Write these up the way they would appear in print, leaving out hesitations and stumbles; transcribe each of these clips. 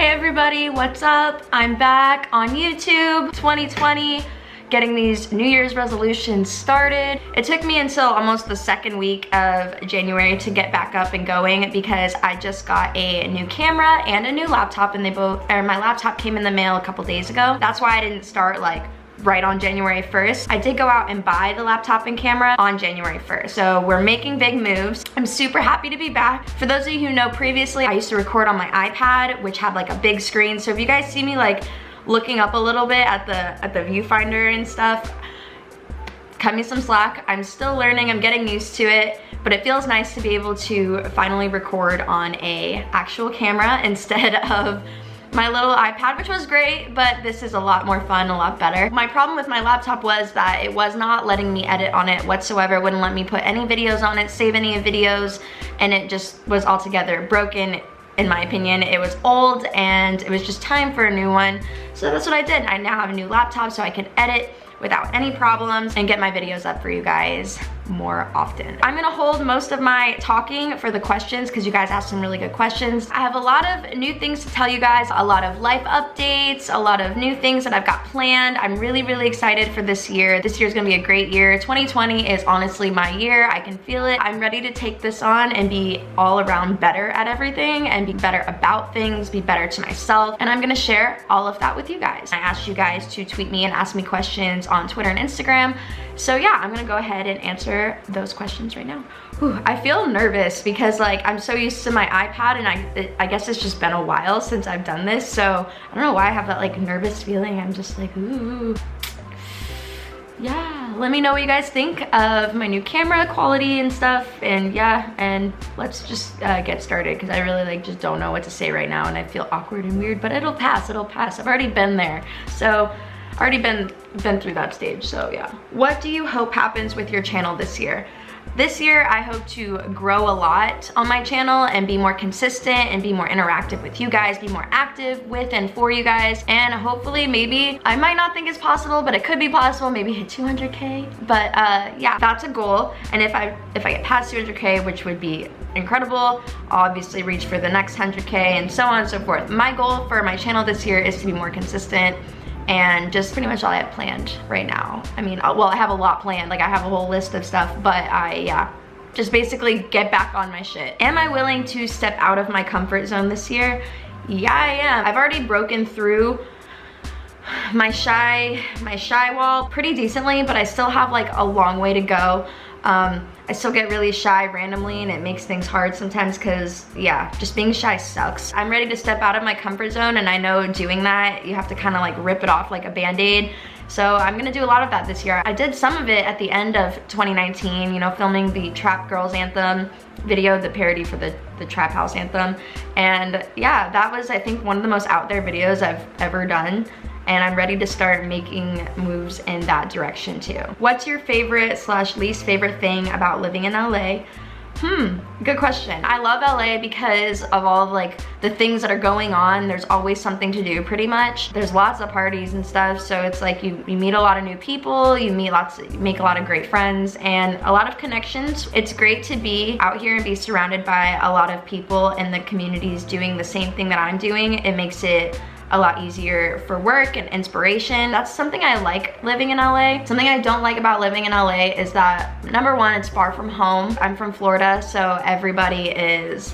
Hey everybody, what's up? I'm back on YouTube 2020, getting these New Year's resolutions started. It took me until almost the second week of January to get back up and going because I just got a new camera and a new laptop, and my laptop came in the mail a couple days ago. That's why I didn't start like right on January 1st. I did go out and buy the laptop and camera on January 1st. So we're making big moves. I'm super happy to be back. For those of you who know, previously I used to record on my iPad, which had like a big screen. So if you guys see me like looking up a little bit at the viewfinder and stuff, cut me some slack. I'm still learning, I'm getting used to it, but it feels nice to be able to finally record on a actual camera instead of my little iPad, which was great, but this is a lot more fun, a lot better. My problem with my laptop was that it was not letting me edit on it whatsoever. It wouldn't let me put any videos on it, save any videos, and it just was altogether broken. In my opinion, it was old and it was just time for a new one. So that's what I did. I now have a new laptop so I can edit without any problems and get my videos up for you guys more often. I'm gonna hold most of my talking for the questions because you guys asked some really good questions. I have a lot of new things to tell you guys, a lot of life updates, a lot of new things that I've got planned. I'm really, really excited for this year. This year's gonna be a great year. 2020 is honestly my year. I can feel it. I'm ready to take this on and be all around better at everything and be better about things, be better to myself. And I'm gonna share all of that with you guys. I asked you guys to tweet me and ask me questions on Twitter and Instagram. So yeah, I'm gonna go ahead and answer those questions right now. Whew, I feel nervous because like I'm so used to my iPad, and I guess it's just been a while since I've done this, so I don't know why I have that like nervous feeling. I'm just like, ooh. Yeah, let me know what you guys think of my new camera quality and stuff, and yeah, and let's just get started because I really like just don't know what to say right now, and I feel awkward and weird, but it'll pass, it'll pass. I've already been there, so already been through that stage, so yeah. What do you hope happens with your channel this year? This year, I hope to grow a lot on my channel and be more consistent and be more interactive with you guys, be more active with and for you guys, and hopefully maybe, I might not think it's possible, but it could be possible, maybe hit 200K, but yeah, that's a goal. And if I get past 200K, which would be incredible, I'll obviously reach for the next 100K and so on and so forth. My goal for my channel this year is to be more consistent, and just pretty much all I have planned right now. I mean, well, I have a lot planned, like I have a whole list of stuff, but yeah, just basically get back on my shit. Am I willing to step out of my comfort zone this year? Yeah, I am. I've already broken through my shy wall pretty decently, but I still have like a long way to go. I still get really shy randomly, and it makes things hard sometimes because, yeah, just being shy sucks. I'm ready to step out of my comfort zone, and I know doing that, you have to kind of like rip it off like a band-aid. So I'm gonna do a lot of that this year. I did some of it at the end of 2019, you know, filming the Trap Girls Anthem video, the parody for the Trap House Anthem. And yeah, that was, I think, one of the most out there videos I've ever done. And I'm ready to start making moves in that direction too. What's your favorite / least favorite thing about living in LA? Good question. I love LA because of all of like the things that are going on. There's always something to do pretty much. There's lots of parties and stuff, so it's like you meet a lot of new people, you make a lot of great friends and a lot of connections. It's great to be out here and be surrounded by a lot of people in the communities doing the same thing that I'm doing. It makes it a lot easier for work and inspiration. That's something I like living in LA. Something I don't like about living in LA is that, number one, it's far from home. I'm from Florida, so everybody is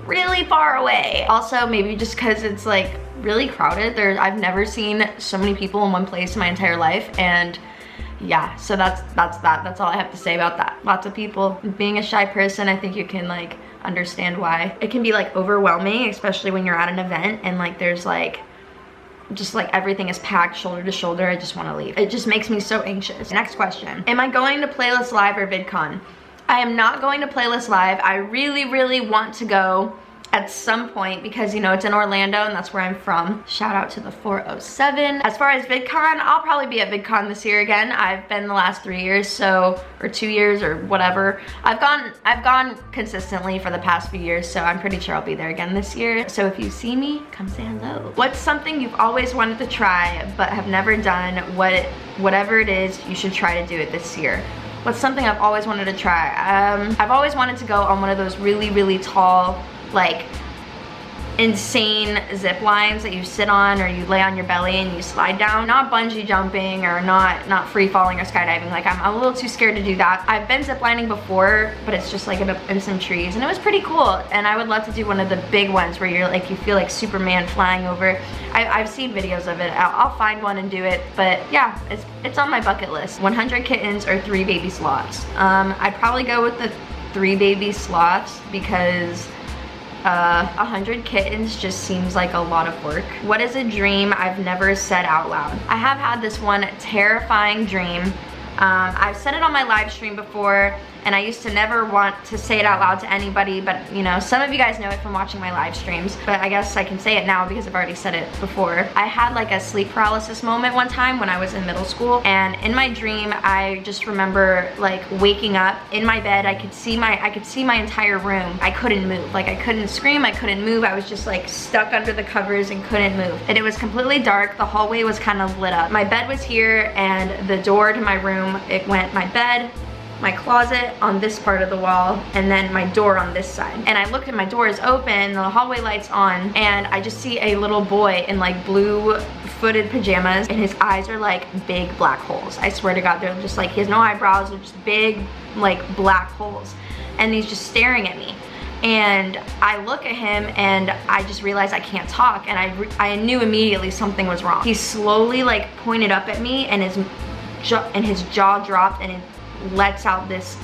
really far away. Also, maybe just because it's like really crowded. I've never seen so many people in one place in my entire life, and yeah, so that's all I have to say about that. Lots of people. Being a shy person, I think you can like understand why. It can be like overwhelming, especially when you're at an event and like there's like just like everything is packed shoulder to shoulder. I just want to leave. It just makes me so anxious. Next question. Am I going to Playlist Live or VidCon? I am not going to Playlist Live. I really, really want to go at some point because, you know, it's in Orlando and that's where I'm from. Shout out to the 407. As far as VidCon, I'll probably be at VidCon this year again. I've been the last 3 years, so, or 2 years or whatever. I've gone consistently for the past few years, so I'm pretty sure I'll be there again this year. So if you see me, come say hello. What's something you've always wanted to try but have never done? Whatever it is, you should try to do it this year. What's something I've always wanted to try? I've always wanted to go on one of those really, really tall, like insane zip lines that you sit on or you lay on your belly and you slide down. Not bungee jumping or not free falling or skydiving. Like I'm a little too scared to do that. I've been zip lining before, but it's just like in some trees, and it was pretty cool. And I would love to do one of the big ones where you're like, you feel like Superman flying over. I've seen videos of it. I'll find one and do it, but yeah, it's on my bucket list. 100 kittens or 3 baby sloths. I'd probably go with the 3 baby sloths because 100 kittens just seems like a lot of work. What is a dream I've never said out loud? I have had this one terrifying dream. I've said it on my live stream before, and I used to never want to say it out loud to anybody, but you know, some of you guys know it from watching my live streams, but I guess I can say it now because I've already said it before. I had like a sleep paralysis moment one time when I was in middle school, and in my dream, I just remember like waking up in my bed. I could see my entire room. I couldn't move. Like I couldn't scream, I couldn't move. I was just like stuck under the covers and couldn't move. And it was completely dark. The hallway was kind of lit up. My bed was here, and the door to my room, it went my bed, my closet on this part of the wall, and then my door on this side. And I looked and my door is open, the hallway light's on, and I just see a little boy in like blue footed pajamas, and his eyes are like big black holes. I swear to God, they're just like, he has no eyebrows, they're just big like black holes. And he's just staring at me. And I look at him and I just realized I can't talk, and I knew immediately something was wrong. He slowly like pointed up at me, and his jaw dropped, and it lets out this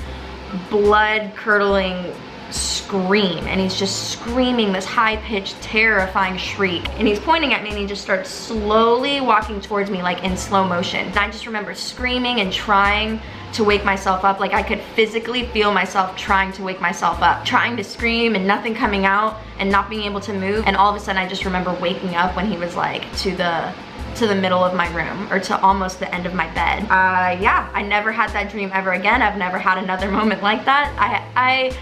blood-curdling scream, and he's just screaming this high-pitched, terrifying shriek, and he's pointing at me, and he just starts slowly walking towards me like in slow motion. And I just remember screaming and trying to wake myself up. Like I could physically feel myself trying to wake myself up, trying to scream and nothing coming out and not being able to move. And all of a sudden I just remember waking up when he was like to the middle of my room, or to almost the end of my bed. Yeah, I never had that dream ever again. I've never had another moment like that. I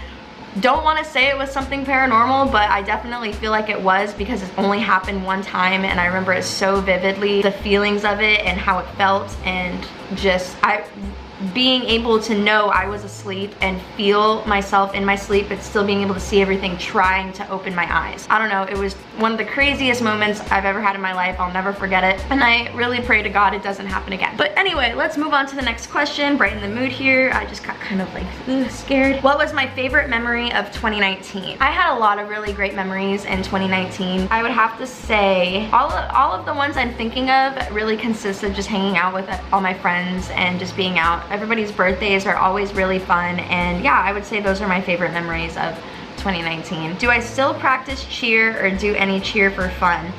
don't want to say it was something paranormal, but I definitely feel like it was, because it only happened one time, and I remember it so vividly, the feelings of it and how it felt, and just being able to know I was asleep and feel myself in my sleep, but still being able to see everything, trying to open my eyes. I don't know, it was one of the craziest moments I've ever had in my life. I'll never forget it, and I really pray to God it doesn't happen again. But anyway, let's move on to the next question. Brighten the mood here. I just got kind of like scared. What was my favorite memory of 2019? I had a lot of really great memories in 2019. I would have to say all of the ones I'm thinking of really consist of just hanging out with all my friends and just being out. Everybody's birthdays are always really fun, and yeah, I would say those are my favorite memories of 2019. Do I still practice cheer or do any cheer for fun?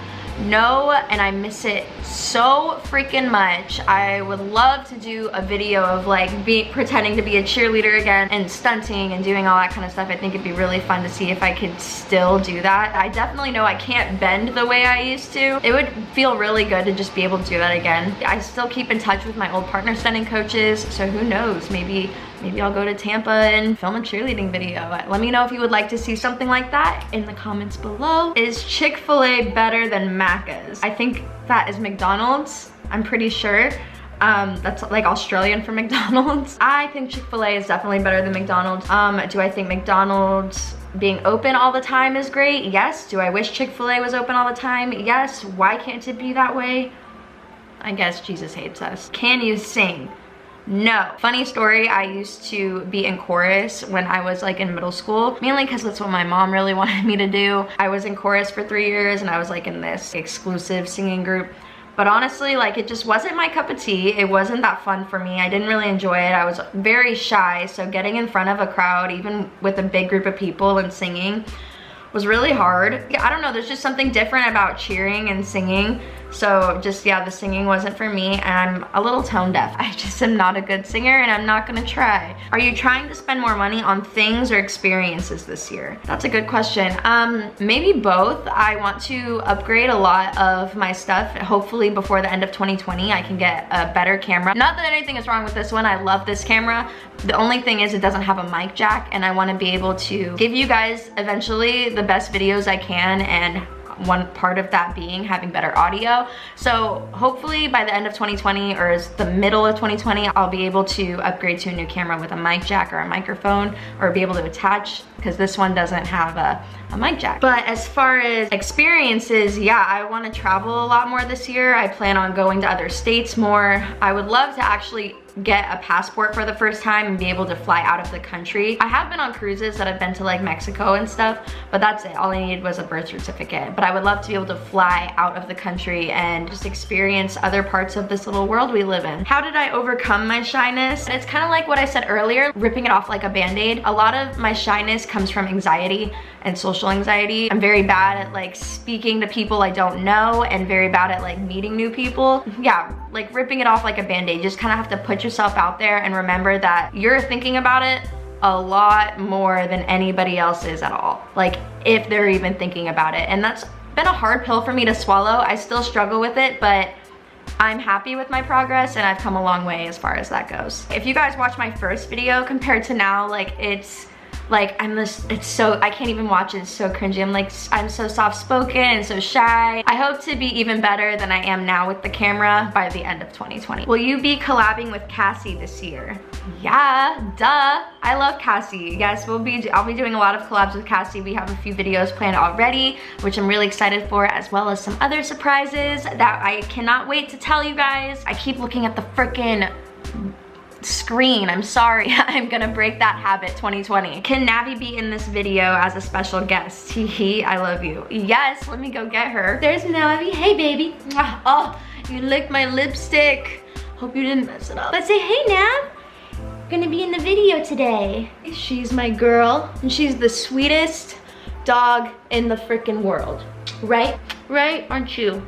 No, and I miss it so freaking much. I would love to do a video of like pretending to be a cheerleader again and stunting and doing all that kind of stuff. I think it'd be really fun to see if I could still do that. I definitely know I can't bend the way I used to. It would feel really good to just be able to do that again. I still keep in touch with my old partner stunning coaches, so who knows, maybe I'll go to Tampa and film a cheerleading video. Let me know if you would like to see something like that in the comments below. Is Chick-fil-A better than Macca's? I think that is McDonald's, I'm pretty sure. That's like Australian for McDonald's. I think Chick-fil-A is definitely better than McDonald's. Do I think McDonald's being open all the time is great? Yes. Do I wish Chick-fil-A was open all the time? Yes. Why can't it be that way? I guess Jesus hates us. Can you sing? No. Funny story, I used to be in chorus when I was like in middle school, mainly because that's what my mom really wanted me to do. I was in chorus for 3 years, and I was like in this exclusive singing group. But honestly, like it just wasn't my cup of tea. It wasn't that fun for me. I didn't really enjoy it. I was very shy, so getting in front of a crowd, even with a big group of people and singing, was really hard. Yeah, I don't know, there's just something different about cheering and singing. So just, yeah, the singing wasn't for me, and I'm a little tone deaf. I just am not a good singer, and I'm not gonna try. Are you trying to spend more money on things or experiences this year? That's a good question. Maybe both. I want to upgrade a lot of my stuff. Hopefully before the end of 2020, I can get a better camera. Not that anything is wrong with this one. I love this camera. The only thing is it doesn't have a mic jack, and I wanna be able to give you guys eventually the best videos I can, and one part of that being having better audio. So hopefully by the end of 2020 or the middle of 2020, I'll be able to upgrade to a new camera with a mic jack or a microphone, or be able to attach, because this one doesn't have a mic jack. But as far as experiences, yeah, I want to travel a lot more this year. I plan on going to other states more. I would love to actually get a passport for the first time and be able to fly out of the country. I have been on cruises that I've been to like Mexico and stuff, but that's it. All I needed was a birth certificate. But I would love to be able to fly out of the country and just experience other parts of this little world we live in. How did I overcome my shyness? It's kind of like what I said earlier, ripping it off like a band-aid. A lot of my shyness comes from anxiety and social anxiety. I'm very bad at like speaking to people I don't know, and very bad at like meeting new people. Yeah, like ripping it off like a band-aid. You just kind of have to put yourself out there and remember that you're thinking about it a lot more than anybody else is at all. Like if they're even thinking about it. And that's been a hard pill for me to swallow. I still struggle with it, but I'm happy with my progress and I've come a long way as far as that goes. If you guys watch my first video compared to now, like it's so, I can't even watch it, it's so cringy. I'm so soft-spoken and so shy. I hope to be even better than I am now with the camera by the end of 2020. Will you be collabing with Cassie this year? Yeah, duh. I love Cassie. Yes, I'll be doing a lot of collabs with Cassie. We have a few videos planned already, which I'm really excited for, as well as some other surprises that I cannot wait to tell you guys. I keep looking at the frickin' screen. I'm sorry. I'm gonna break that habit 2020. Can Navi be in this video as a special guest? Tehe, I love you. Yes, let me go get her. There's Navi. Hey, baby. Oh, you licked my lipstick. Hope you didn't mess it up. But say, hey, Nav. Gonna be in the video today. She's my girl, and she's the sweetest dog in the freaking world. Right? Right? Aren't you?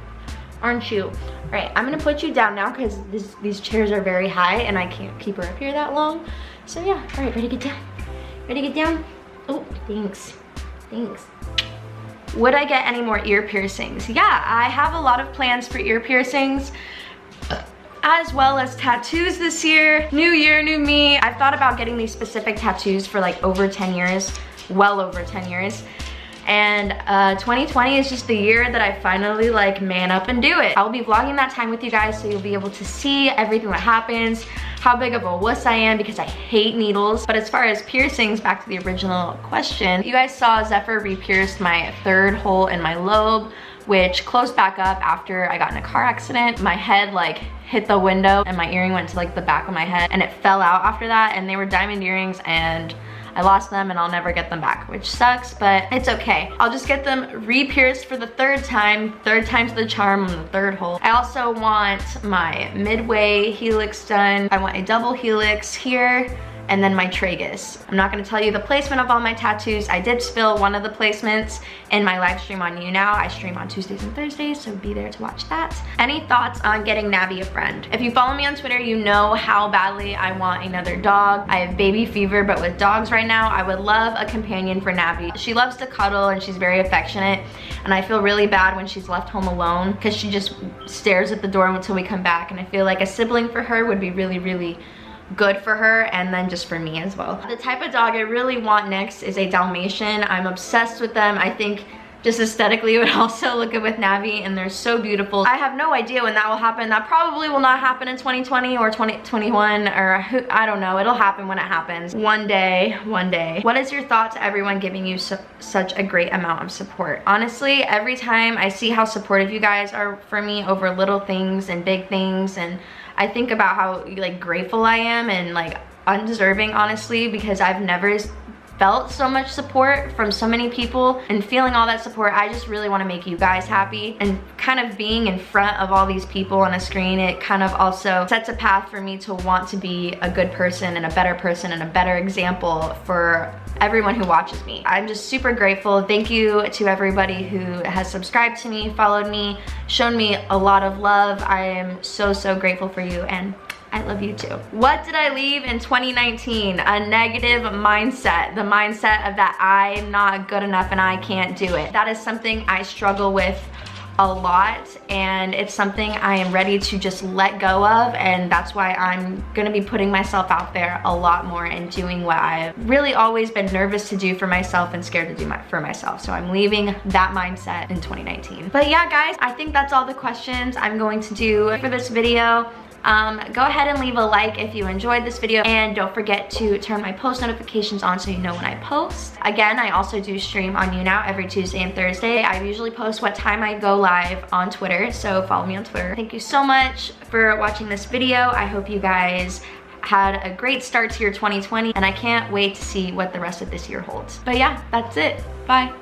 Aren't you? All right, I'm gonna put you down now because these chairs are very high and I can't keep her up here that long. So yeah, all right, ready to get down? Ready to get down? Oh, thanks, thanks. Would I get any more ear piercings? Yeah, I have a lot of plans for ear piercings, as well as tattoos this year. New year, new me. I've thought about getting these specific tattoos for like over 10 years, well over 10 years. And 2020 is just the year that I finally like man up and do it. I'll be vlogging that time with you guys, so you'll be able to see everything that happens, how big of a wuss I am because I hate needles. But as far as piercings, back to the original question, you guys saw Zephyr re-pierced my third hole in my lobe, which closed back up after I got in a car accident. My head like hit the window and my earring went to like the back of my head and it fell out after that, and they were diamond earrings and I lost them and I'll never get them back, which sucks, but it's okay. I'll just get them re-pierced for the third time. Third time's the charm on the third hole. I also want my midway helix done. I want a double helix here, and then my tragus. I'm not gonna tell you the placement of all my tattoos. I did spill one of the placements in my live stream on YouNow. I stream on Tuesdays and Thursdays, so be there to watch that. Any thoughts on getting Navi a friend? If you follow me on Twitter, you know how badly I want another dog. I have baby fever, but with dogs right now, I would love a companion for Navi. She loves to cuddle and she's very affectionate, and I feel really bad when she's left home alone because she just stares at the door until we come back, and I feel like a sibling for her would be really, really good for her, and then just for me as well. The type of dog I really want next is a Dalmatian. I'm obsessed with them. I think just aesthetically it would also look good with Navi, and they're so beautiful. I have no idea when that will happen. That probably will not happen in 2020 or 2021, or I don't know. It'll happen when it happens. One day, one day. What is your thought to everyone giving you such a great amount of support? Honestly, every time I see how supportive you guys are for me over little things and big things, and I think about how like grateful I am and like undeserving, honestly, because I've never felt so much support from so many people, and feeling all that support, I just really want to make you guys happy. And kind of being in front of all these people on a screen, it kind of also sets a path for me to want to be a good person and a better example for everyone who watches me. I'm just super grateful. Thank you to everybody who has subscribed to me, followed me, shown me a lot of love. I am so, so grateful for you, and I love you too. What did I leave in 2019? A negative mindset. The mindset of that I'm not good enough and I can't do it. That is something I struggle with a lot, and it's something I am ready to just let go of, and that's why I'm gonna be putting myself out there a lot more and doing what I've really always been nervous to do for myself and scared to do for myself. So I'm leaving that mindset in 2019. But yeah, guys, I think that's all the questions I'm going to do for this video. Go ahead and leave a like if you enjoyed this video, and don't forget to turn my post notifications on so you know when I post. Again, I also do stream on YouNow every Tuesday and Thursday. I usually post what time I go live on Twitter, so follow me on Twitter. Thank you so much for watching this video. I hope you guys had a great start to your 2020, and I can't wait to see what the rest of this year holds. But yeah, that's it. Bye.